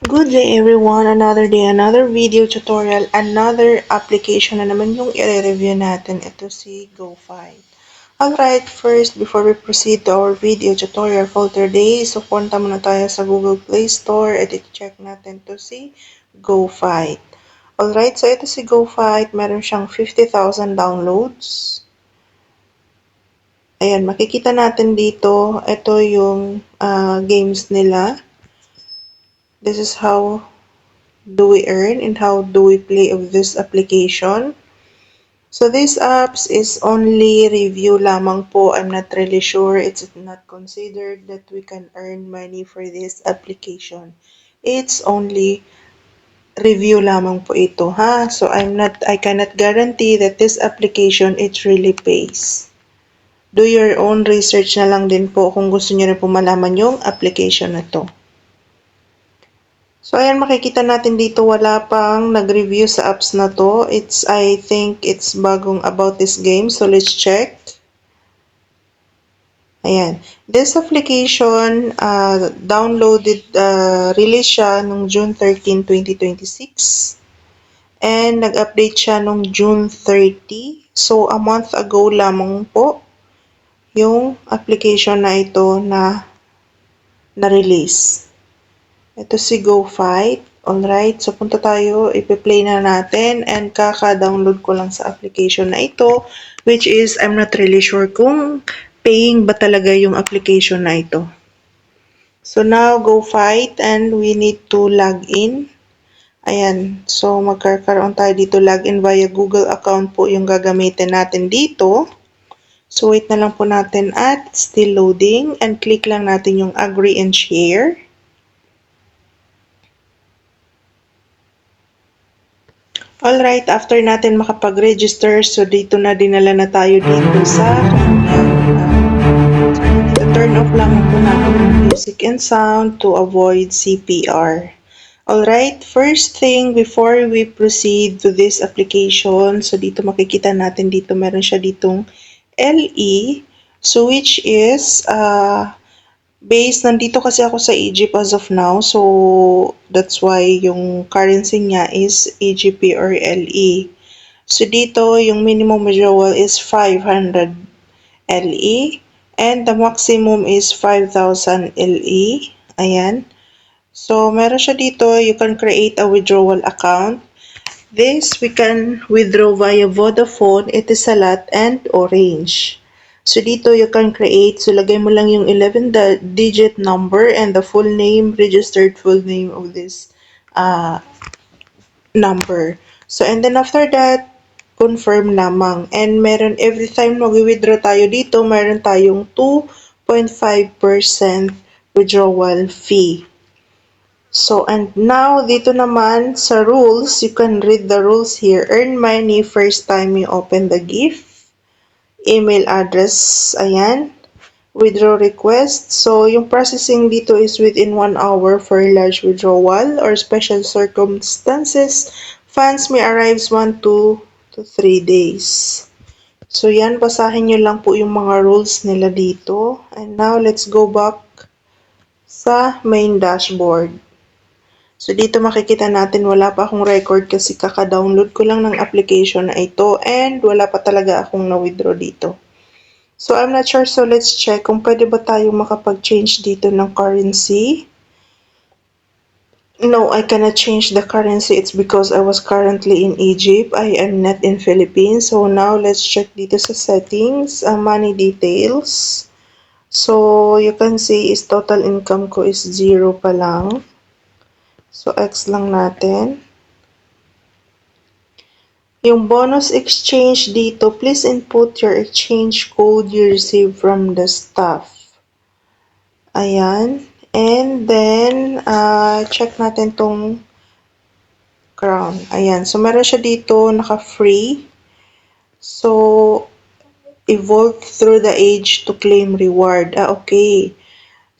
Good day everyone, another day, another video tutorial, another application na naman yung i-review natin. Ito si GoFi. Alright, first, before we proceed to our video tutorial for today, so punta muna tayo sa Google Play Store at i-check natin to si GoFi. Alright, so ito si GoFi, meron siyang 50,000 downloads. Ayan, makikita natin dito, ito yung games nila. This is how do we earn and how do we play of this application. So this apps is only review lamang po. I'm not really sure. It's not considered that we can earn money for this application. It's only review lamang po ito, ha? So I cannot guarantee that this application it really pays. Do your own research na lang din po kung gusto niyo rin po malaman yung application na to. So, ayan, makikita natin dito wala pang nag-review sa apps na to. I think it's bagong about this game. So, let's check. Ayan. This application, release siya nung June 13, 2026. And nag-update siya nung June 30. So, a month ago lamang po yung application na ito na na-release. Ito si GoFight. Alright, so punta tayo, ipi-play na natin and kaka-download ko lang sa application na ito, which is I'm not really sure kung paying ba talaga yung application na ito. So now, GoFight and we need to log in. Ayan, so magkakaroon tayo dito login via Google account po yung gagamitin natin dito. So wait na lang po natin at still loading and click lang natin yung agree and share. Alright, after natin makapag-register, so dito na dinala na tayo dito sa turn off lang po natin yung music and sound to avoid CPR. Alright, first thing before we proceed to this application, so dito makikita natin dito meron siya ditong LE, so which is based, nandito kasi ako sa Egypt as of now, so that's why yung currency niya is EGP or LE. So dito, yung minimum withdrawal is 500 LE and the maximum is 5,000 LE. Ayan. So meron siya dito, you can create a withdrawal account. This, we can withdraw via Vodafone, Etisalat, and Orange. So dito you can create, so lagay mo lang yung 11-digit number and the full name, registered full name of this number. So and then after that, confirm lamang. And meron, every time mag-withdraw tayo dito, meron tayong 2.5% withdrawal fee. So, and now, dito naman sa rules, you can read the rules here. Earn money first time you open the gift. Email address, ayan. Withdraw request. So, yung processing dito is within 1 hour for large withdrawal or special circumstances. Funds may arrive 1 to 3 days. So, yan. Basahin nyo lang po yung mga rules nila dito. And now, let's go back sa main dashboard. So, dito makikita natin wala pa akong record kasi kaka-download ko lang ng application na ito and wala pa talaga akong na-withdraw dito. So, I'm not sure. So, let's check kung pwede ba tayo makapag-change dito ng currency. No, I cannot change the currency. It's because I was currently in Egypt. I am not in Philippines. So, now let's check dito sa settings, money details. So, you can see is total income ko is 0 pa lang. So, X lang natin. Yung bonus exchange dito, please input your exchange code you receive from the staff. Ayan. And then, check natin tong crown. Ayan. So, meron siya dito, naka-free. So, evolve through the age to claim reward. Okay.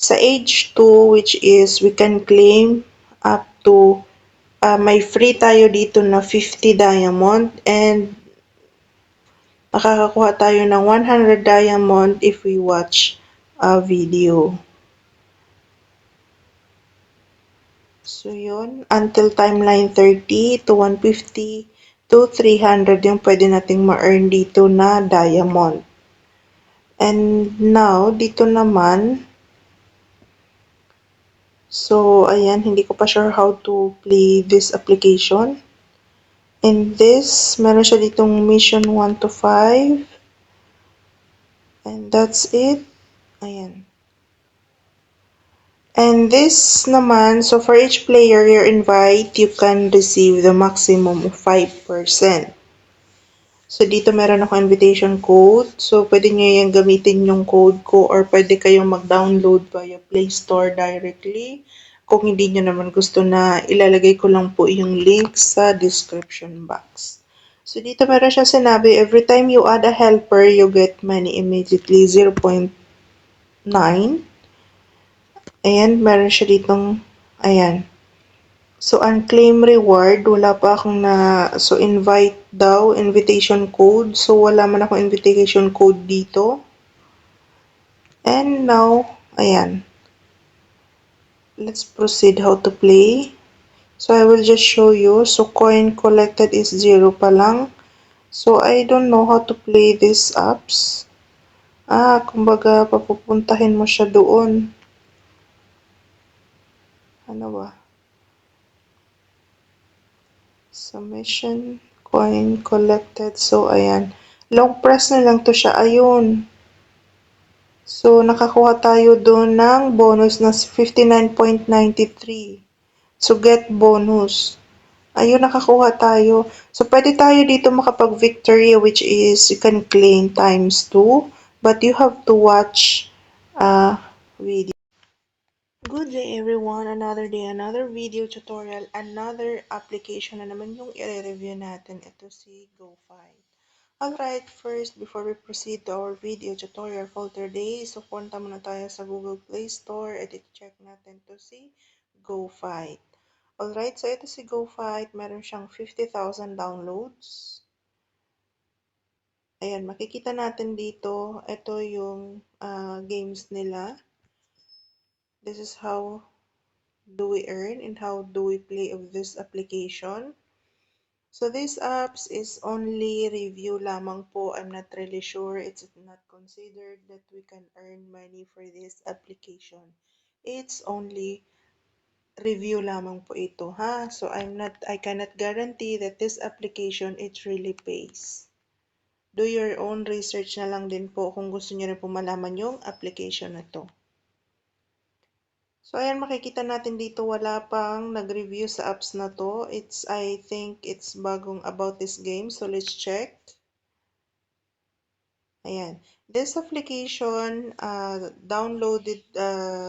Sa age 2, which is we can claim up to may free tayo dito na 50 diamond and makakakuha tayo ng 100 diamond if we watch a video. So, yun. Until timeline 30 to 150 to 300 yung pwede nating ma-earn dito na diamond. And now, dito naman, so, ayan, hindi ko pa sure how to play this application. In this, meron siya ditong mission 1 to 5. And that's it. Ayan. And this naman, so for each player you invite, you can receive the maximum of 5%. So, dito meron ako invitation code. So, pwede nyo yung gamitin yung code ko or pwede kayong mag-download via Play Store directly. Kung hindi nyo naman gusto na ilalagay ko lang po yung link sa description box. So, dito meron siya sinabi, every time you add a helper, you get money immediately, 0.9. Ayan, meron siya ditong, ayan. So, unclaim reward, wala pa akong so invite daw, invitation code. So, wala man akong invitation code dito. And now, ayan. Let's proceed how to play. So, I will just show you. So, coin collected is 0 pa lang. So, I don't know how to play these apps. Kumbaga, papupuntahin mo siya doon. Ano ba? Submission, coin collected. So, ayan. Long press na lang to siya. Ayun. So, nakakuha tayo doon ng bonus na 59.93. So, get bonus. Ayun, nakakuha tayo. So, pwede tayo dito makapag-victory, which is you can claim times 2. But you have to watch video. Good day everyone! Another day, another video tutorial, another application na naman yung i-review natin. Ito si GoFi. Alright, first, before we proceed to our video tutorial for today, so punta muna tayo sa Google Play Store at i-check natin to si GoFight. Alright, so ito si GoFight, meron siyang 50,000 downloads. Ayan, makikita natin dito, ito yung games nila. This is how do we earn and how do we play of this application. So this apps is only review lamang po. I'm not really sure. It's not considered that we can earn money for this application. It's only review lamang po ito, ha? So I cannot guarantee that this application it really pays. Do your own research na lang din po kung gusto niyo rin po malaman yung application na to. So, ayan, makikita natin dito, wala pang nag-review sa apps na to. I think it's bagong about this game. So, let's check. Ayan. This application,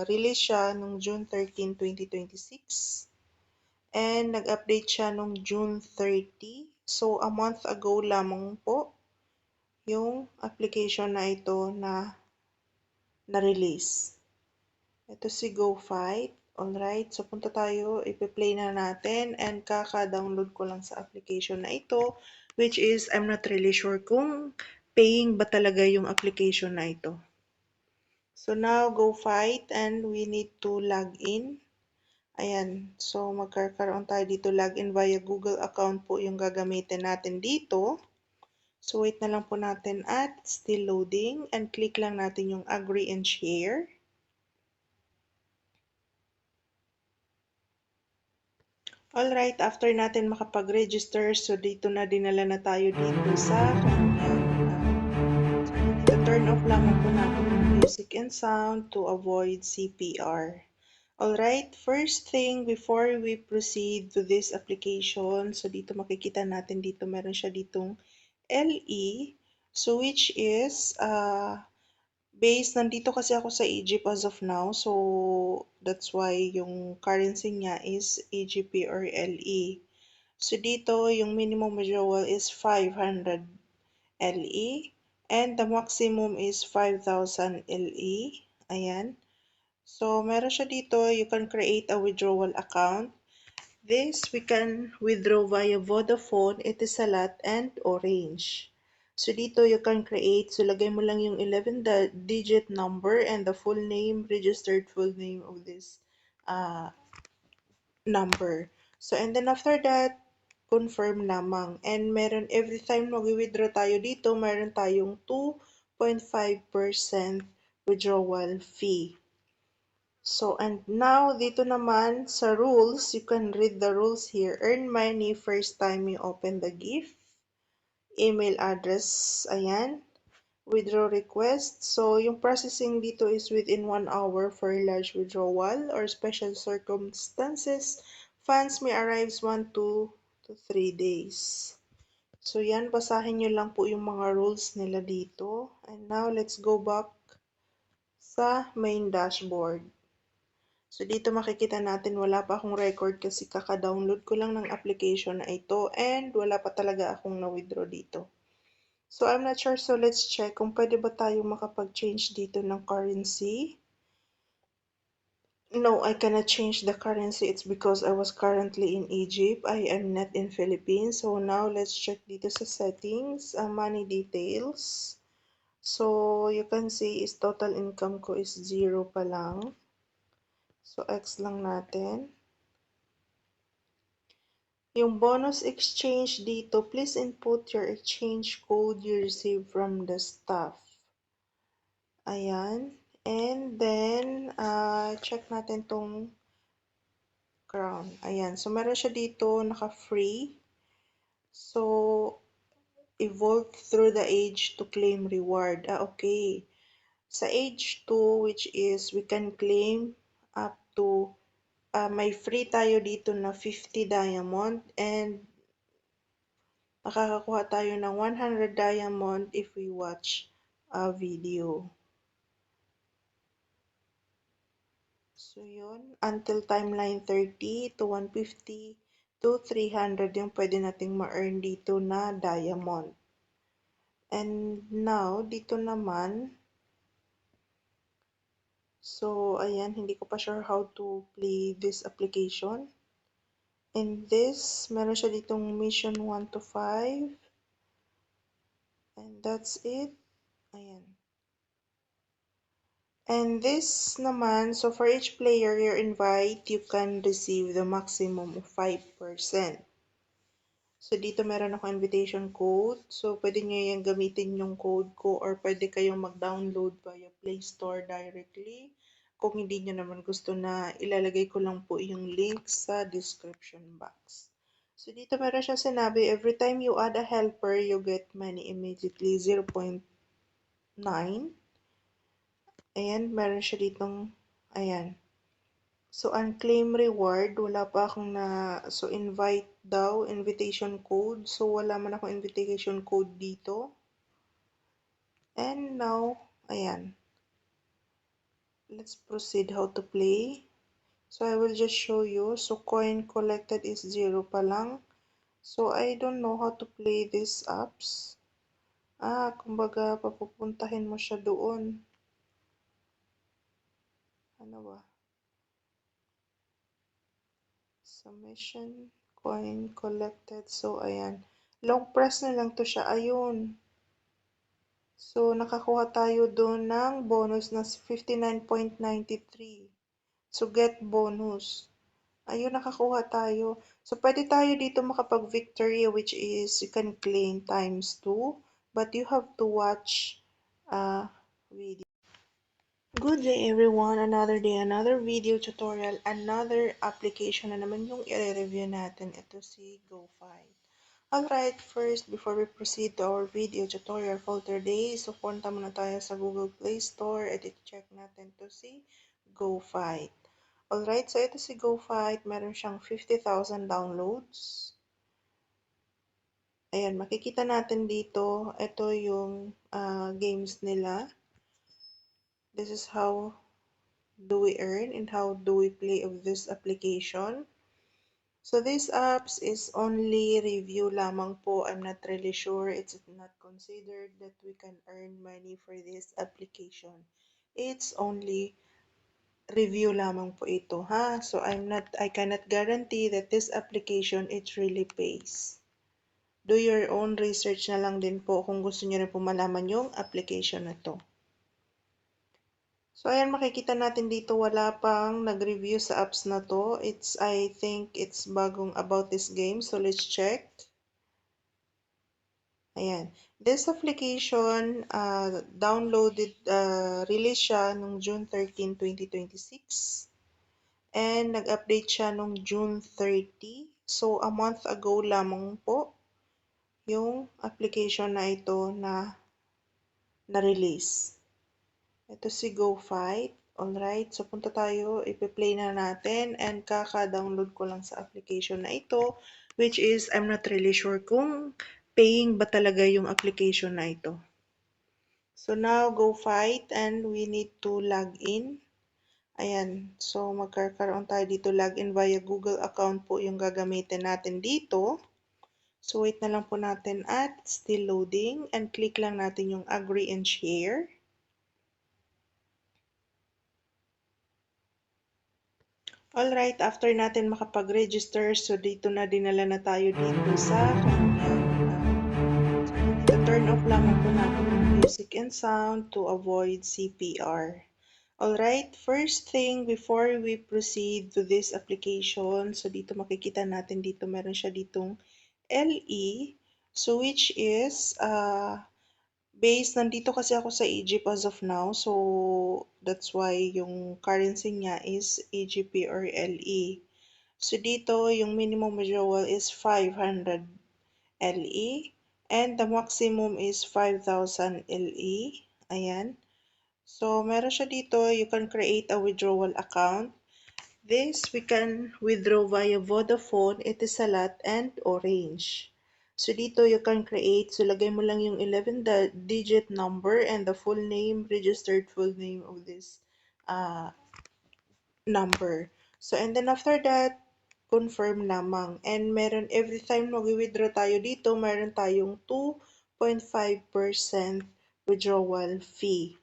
release siya noong June 13, 2026. And nag-update siya noong June 30. So, a month ago lamang po yung application na ito na-release. Ito si GoFight. Alright, so punta tayo, ipi-play na natin and kaka-download ko lang sa application na ito, which is I'm not really sure kung paying ba talaga yung application na ito. So now, GoFight and we need to log in. Ayan, so magkakaroon tayo dito login via Google account po yung gagamitin natin dito. So wait na lang po natin at still loading and click lang natin yung agree and share. Alright, after natin makapag-register, so dito na dinala na tayo dito sa kanyang, turn off lamang po natin yung music and sound to avoid CPR. Alright, first thing before we proceed to this application, so dito makikita natin dito meron siya ditong LE, so which is, nandito kasi ako sa Egypt as of now, so that's why yung currency niya is EGP or LE. So dito, yung minimum withdrawal is 500 LE and the maximum is 5,000 LE. Ayan. So meron siya dito, you can create a withdrawal account. This, we can withdraw via Vodafone, Etisalat, and Orange. So dito, you can create, so lagay mo lang yung 11-digit number and the full name, registered full name of this number. So, and then after that, confirm lamang. And meron, every time mag-withdraw tayo dito, meron tayong 2.5% withdrawal fee. So, and now, dito naman sa rules, you can read the rules here. Earn money first time you open the gift. Email address, ayan. Withdraw request. So, yung processing dito is within 1 hour for large withdrawal or special circumstances. Funds may arrive 1 to 3 days. So, yan. Basahin nyo lang po yung mga rules nila dito. And now, let's go back sa main dashboard. So, dito makikita natin wala pa akong record kasi kaka-download ko lang ng application na ito and wala pa talaga akong na-withdraw dito. So, I'm not sure. So, let's check kung pwede ba tayo makapag-change dito ng currency. No, I cannot change the currency. It's because I was currently in Egypt. I am not in Philippines. So, now let's check dito sa settings, money details. So, you can see is total income ko is 0 pa lang. So, X lang natin. Yung bonus exchange dito, please input your exchange code you received from the staff. Ayan. And then, check natin tong crown. Ayan. So, meron siya dito, naka-free. So, evolve through the age to claim reward. Okay. Sa age 2, which is we can claim up to, may free tayo dito na 50 diamond and makakakuha tayo ng 100 diamond if we watch a video. So, yun. Until timeline 30 to 150 to 300 yung pwede nating ma-earn dito na diamond. And now, dito naman, so, ayan, hindi ko pa sure how to play this application. And this, meron siya ditong mission 1 to 5. And that's it. Ayan. And this naman, so for each player you invite, you can receive the maximum of 5%. So dito meron ako invitation code. So pwede nyo yung gamitin yung code ko or pwede kayong mag-download via Play Store directly. Kung hindi nyo naman gusto na ilalagay ko lang po yung link sa description box. So dito meron siya sinabi, every time you add a helper, you get money immediately 0.9. Ayan, meron siya ditong, ayan. So, unclaim reward, wala pa akong na, so invite daw, invitation code. So, wala man akong invitation code dito. And now, ayan. Let's proceed how to play. So, I will just show you. So, coin collected is 0 pa lang. So, I don't know how to play these apps. Kumbaga, papupuntahin mo siya doon. Ano ba? Submission, coin collected. So, ayan. Long press na lang to siya. Ayun. So, nakakuha tayo doon ng bonus na 59.93. So, get bonus. Ayun, nakakuha tayo. So, pwede tayo dito makapag-victory which is you can claim times 2. But you have to watch video. Good day everyone! Another day, another video tutorial, another application na naman yung i-review natin. Ito si GoFight. Alright, first, before we proceed to our video tutorial for today, so punta muna tayo sa Google Play Store at i-check natin to si GoFight. Alright, so ito si GoFight, meron siyang 50,000 downloads. Ayan, makikita natin dito, ito yung games nila. This is how do we earn and how do we play of this application. So this apps is only review lamang po. I'm not really sure. It's not considered that we can earn money for this application. It's only review lamang po ito, ha? So I cannot guarantee that this application it really pays. Do your own research na lang din po kung gusto niyo rin po malaman yung application na to. So, ayan, makikita natin dito wala pang nag-review sa apps na to. I think it's bagong about this game. So, let's check. Ayan. This application, release siya noong June 13, 2026. And nag-update siya noong June 30. So, a month ago lamang po yung application na ito na-release. Ito si GoFight. Alright, so punta tayo, ipi-play na natin and kaka-download ko lang sa application na ito, which is I'm not really sure kung paying ba talaga yung application na ito. So now, GoFight and we need to log in. Ayan, so magkakaroon tayo dito login via Google account po yung gagamitin natin dito. So wait na lang po natin at still loading and click lang natin yung agree and share. Alright, after natin makapag-register, so dito na dinala na tayo dito sa kanyang turn off lamang po natin yung music and sound to avoid CPR. Alright, first thing before we proceed to this application, so dito makikita natin dito meron siya ditong LE, so which is nandito kasi ako sa Egypt as of now, so that's why yung currency niya is EGP or LE. So dito, yung minimum withdrawal is 500 LE and the maximum is 5,000 LE. Ayan. So, meron siya dito, you can create a withdrawal account. This, we can withdraw via Vodafone, Etisalat, and Orange. So, dito you can create, so lagay mo lang yung 11-digit number and the full name, registered full name of this number. So, and then after that, confirm lamang. And meron, every time mag-withdraw tayo dito, meron tayong 2.5% withdrawal fee.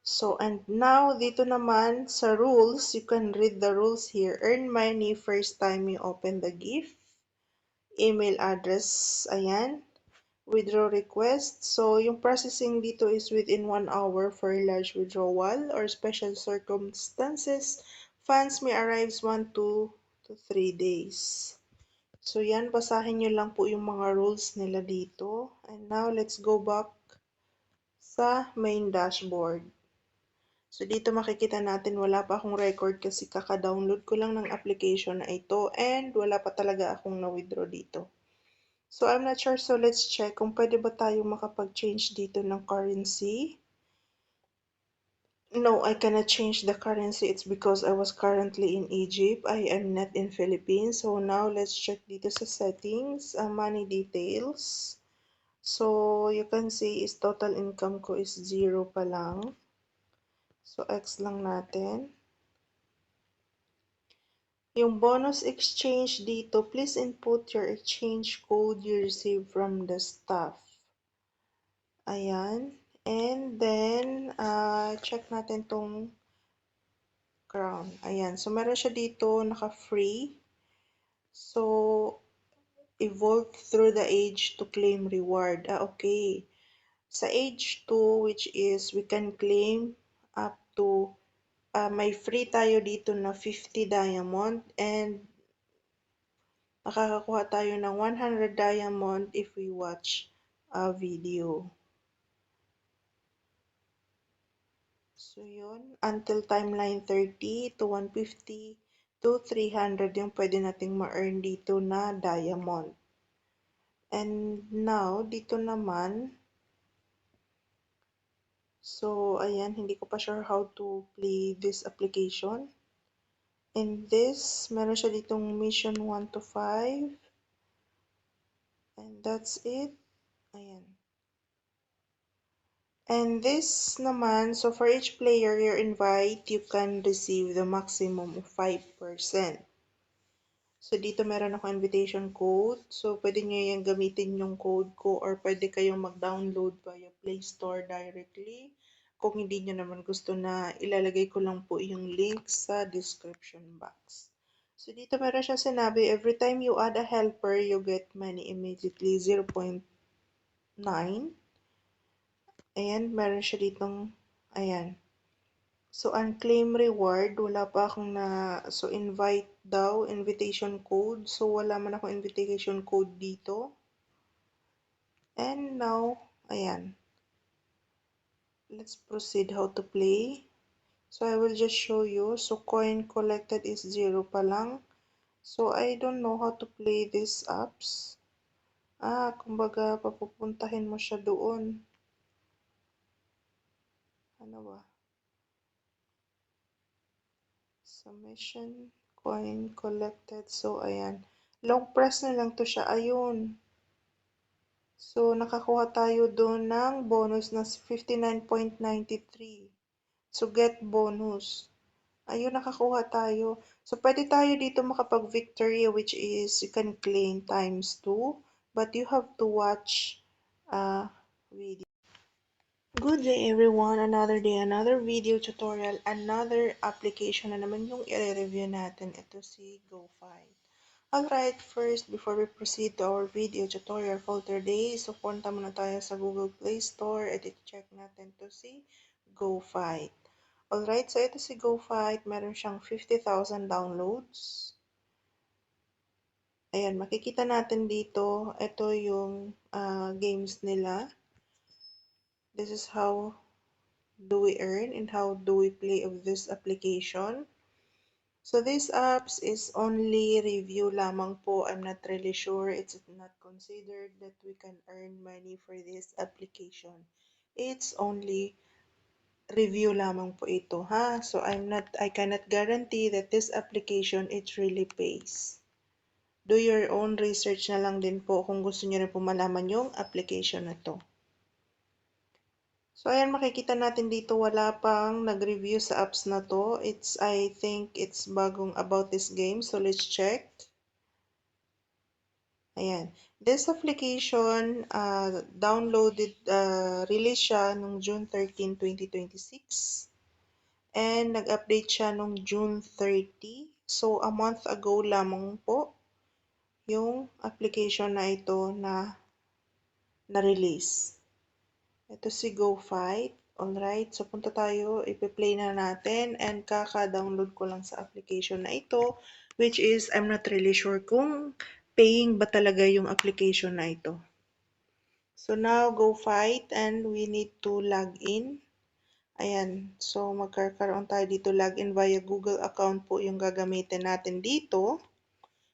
So, and now, dito naman sa rules, you can read the rules here. Earn money first time you open the gift. Email address, ayan. Withdraw request. So, yung processing dito is within 1 hour for large withdrawal or special circumstances. Funds may arrive 1 to 3 days. So, yan. Basahin nyo lang po yung mga rules nila dito. And now, let's go back sa main dashboard. So, dito makikita natin wala pa akong record kasi kaka-download ko lang ng application na ito and wala pa talaga akong na-withdraw dito. So, I'm not sure. So, let's check kung pwede ba tayo makapag-change dito ng currency. No, I cannot change the currency. It's because I was currently in Egypt. I am not in Philippines. So, now let's check dito sa settings, money details. So, you can see is total income ko is 0 pa lang. So, X lang natin. Yung bonus exchange dito, please input your exchange code you received from the staff. Ayan. And then, check natin tong crown. Ayan. So, meron siya dito, naka-free. So, evolve through the age to claim reward. Okay. Sa age 2, which is we can claim up to, may free tayo dito na 50 diamond and makakakuha tayo ng 100 diamond if we watch a video. So, yun. Until timeline 30 to 150 to 300 yung pwede nating ma-earn dito na diamond. And now, dito naman, so, ayan, hindi ko pa sure how to play this application. And this, meron siya ditong mission 1 to 5. And that's it. Ayan. And this naman, so for each player you invite, you can receive the maximum of 5%. So dito meron ako invitation code. So pwede nyo yung gamitin yung code ko or pwede kayong mag-download via Play Store directly. Kung hindi nyo naman gusto na ilalagay ko lang po yung link sa description box. So dito meron siya sinabi, every time you add a helper, you get money immediately 0.9. Ayan, meron siya ditong, ayan. So, unclaim reward, wala pa akong na, so invite daw, invitation code. So, wala man akong invitation code dito. And now, ayan. Let's proceed how to play. So, I will just show you. So, coin collected is 0 pa lang. So, I don't know how to play these apps. Kumbaga, papupuntahin mo siya doon. Ano ba? Submission, coin collected. So, ayan. Long press na lang to siya. Ayun. So, nakakuha tayo doon ng bonus na 59.93. So, get bonus. Ayun, nakakuha tayo. So, pwede tayo dito makapag-victory, which is you can claim times 2. But you have to watch video. Good day everyone! Another day, another video tutorial, another application na naman yung i-review natin. Ito si GoFight. Alright, first, before we proceed to our video tutorial for today, so punta muna tayo sa Google Play Store at i-check natin to si GoFight. Alright, so ito si GoFight, meron siyang 50,000 downloads. Ayan, makikita natin dito, ito yung games nila. This is how do we earn and how do we play of this application. So this apps is only review lamang po. I'm not really sure. It's not considered that we can earn money for this application. It's only review lamang po ito, ha? So I cannot guarantee that this application it really pays. Do your own research na lang din po kung gusto niyo rin po malaman yung application na to. So, ayan, makikita natin dito, wala pang nag-review sa apps na to. I think it's bagong about this game. So, let's check. Ayan. This application, release siya noong June 13, 2026. And nag-update siya noong June 30. So, a month ago lamang po yung application na ito na-release. Ito si GoFight. Alright, so punta tayo, ipi-play na natin and kaka-download ko lang sa application na ito, which is I'm not really sure kung paying ba talaga yung application na ito. So now, GoFight and we need to log in. Ayan, so magkakaroon tayo dito, login via Google account po yung gagamitin natin dito.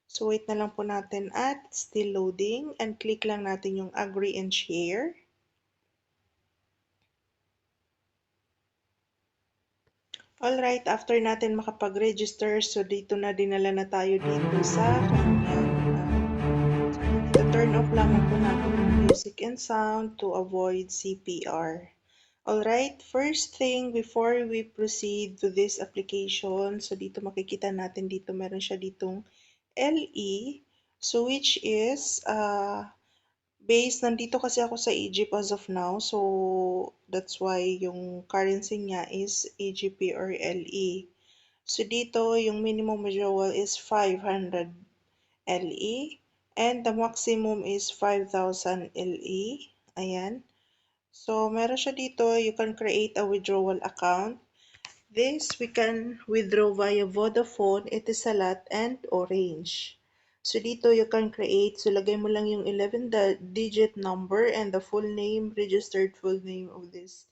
So wait na lang po natin at still loading and click lang natin yung agree and share. Alright, after natin makapag-register, so dito na dinala na tayo dito sa kanyang turn off lamang po natin yung music and sound to avoid CPR. Alright, first thing before we proceed to this application, so dito makikita natin dito meron siya ditong LE, so which is based, nandito kasi ako sa Egypt as of now, so that's why yung currency niya is EGP or LE. So dito, yung minimum withdrawal is 500 LE and the maximum is 5,000 LE. Ayan. So, meron siya dito, you can create a withdrawal account. This, we can withdraw via Vodafone, Etisalat, and Orange. So, dito you can create, so lagay mo lang yung 11-digit number and the full name, registered full name of this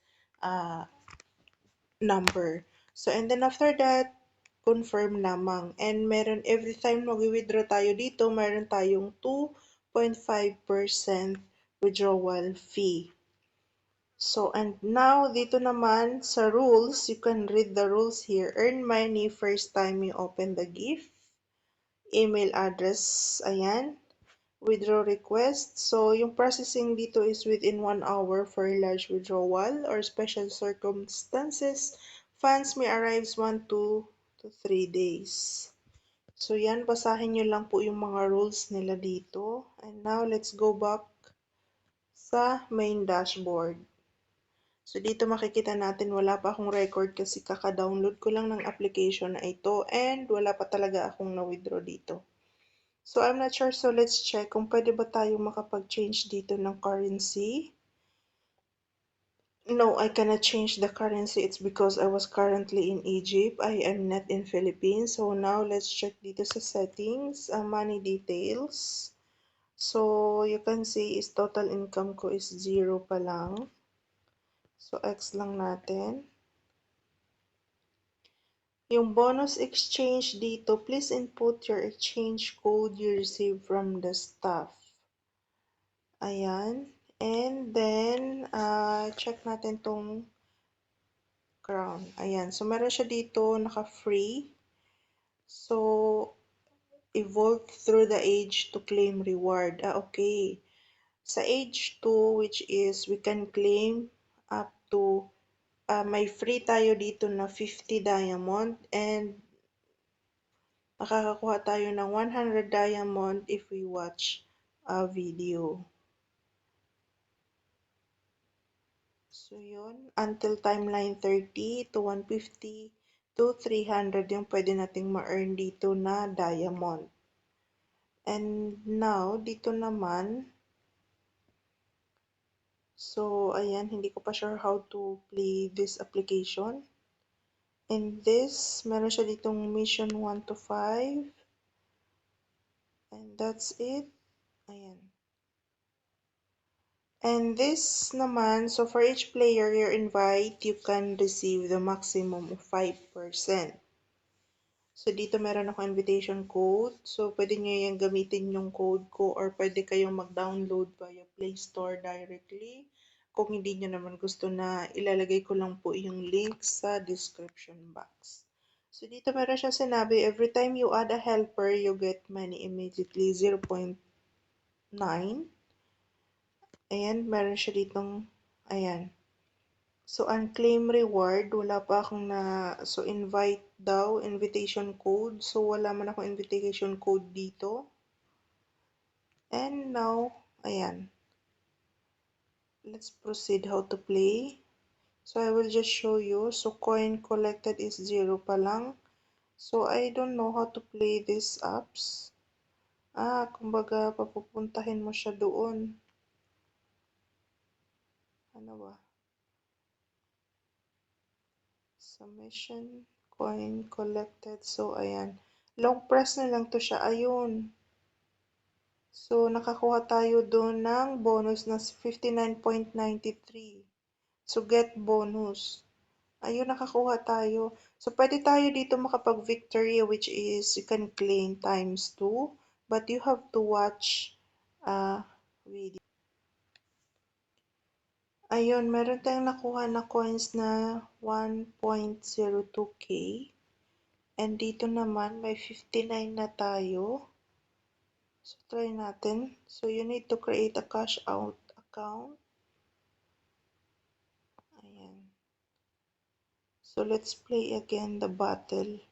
number. So, and then after that, confirm lamang. And meron, every time mag-withdraw tayo dito, meron tayong 2.5% withdrawal fee. So, and now, dito naman sa rules, you can read the rules here. Earn money first time you open the gift. Email address, ayan. Withdraw request. So, yung processing dito is within 1 hour for large withdrawal or special circumstances. Funds may arrive 1 to 3 days. So, yan. Basahin nyo lang po yung mga rules nila dito. And now, let's go back sa main dashboard. So, dito makikita natin wala pa akong record kasi kaka-download ko lang ng application na ito and wala pa talaga akong na-withdraw dito. So, I'm not sure. So, let's check kung pwede ba tayo makapag-change dito ng currency. No, I cannot change the currency. It's because I was currently in Egypt. I am not in Philippines. So now let's check dito sa settings, money details. So you can see is total income ko is 0 pa lang. So X lang natin. Yung bonus exchange dito, please input your exchange code you received from the staff. Ayan. And then, check natin tong crown. Ayan. So, meron siya dito naka-free. So, evolve through the age to claim reward. Okay. Sa age 2, which is we can claim up to, may free tayo dito na 50 diamond and makakakuha tayo ng 100 diamond if we watch a video. So, yun. Until timeline 30 to 150 to 300 yung pwede nating ma-earn dito na diamond. And now, dito naman, so, ayan, hindi ko pa sure how to play this application. And this, meron siya ditong mission 1 to 5. And that's it. Ayan. And this naman, so for each player you invite, you can receive the maximum of 5%. So dito meron ako invitation code. So pwede nyo yung gamitin yung code ko or pwede kayong mag-download via Play Store directly. Kung hindi nyo naman gusto na ilalagay ko lang po yung link sa description box. So dito meron siya sinabi, every time you add a helper, you get money immediately 0.9. Ayan, meron siya ditong, ayan. So, unclaim reward, wala pa akong so invite daw, invitation code. So, wala man akong invitation code dito. And now, ayan. Let's proceed how to play. So, I will just show you. So, coin collected is 0 pa lang. So, I don't know how to play these apps. Kumbaga, papupuntahin mo siya doon. Ano ba? Submission, coin collected. So, ayan. Long press na lang to siya. Ayun. So, nakakuha tayo doon ng bonus na 59.93. So, get bonus. Ayun, nakakuha tayo. So, pwede tayo dito makapag-victory which is you can claim times 2. But you have to watch video. Ayun, meron tayong nakuha na coins na 1.02k. And dito naman, may 59 na tayo. So, try natin. So, you need to create a cash out account. Ayan. So, let's play again the battle.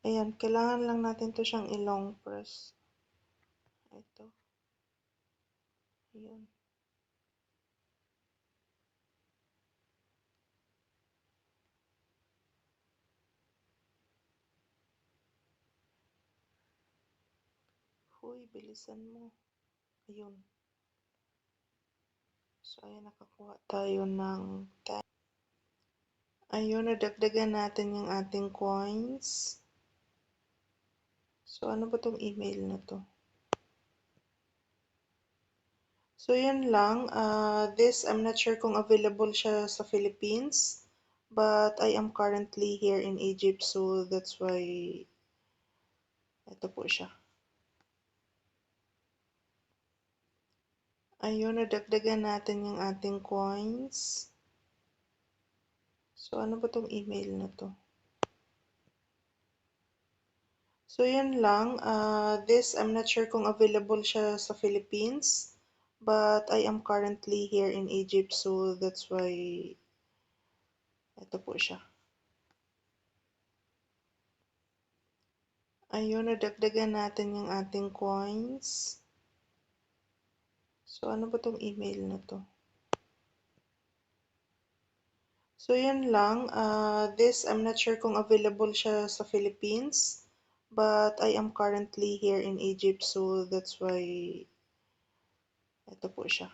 Ayan, kailangan lang natin to siyang i-long press. Ito. Ayan. Huy, bilisan mo. Ayun. So, ayan, nakakuha tayo ng 10. Ayun, nadagdagan natin yung ating coins. So, ano ba tong email na to? So, yun lang. This, I'm not sure kung available siya sa Philippines. But I am currently here in Egypt. So, that's why ito po siya. Ayun, nadagdagan natin yung ating coins. So, ano ba tong email na to? So, yun lang. This, I'm not sure kung available siya sa Philippines. But I am currently here in Egypt. So, that's why ito po siya. Ayun, nadagdagan natin yung ating coins. So, ano ba tong email na to? So, yun lang. This, I'm not sure kung available siya sa Philippines. But I am currently here in Egypt. So, that's why ito po siya.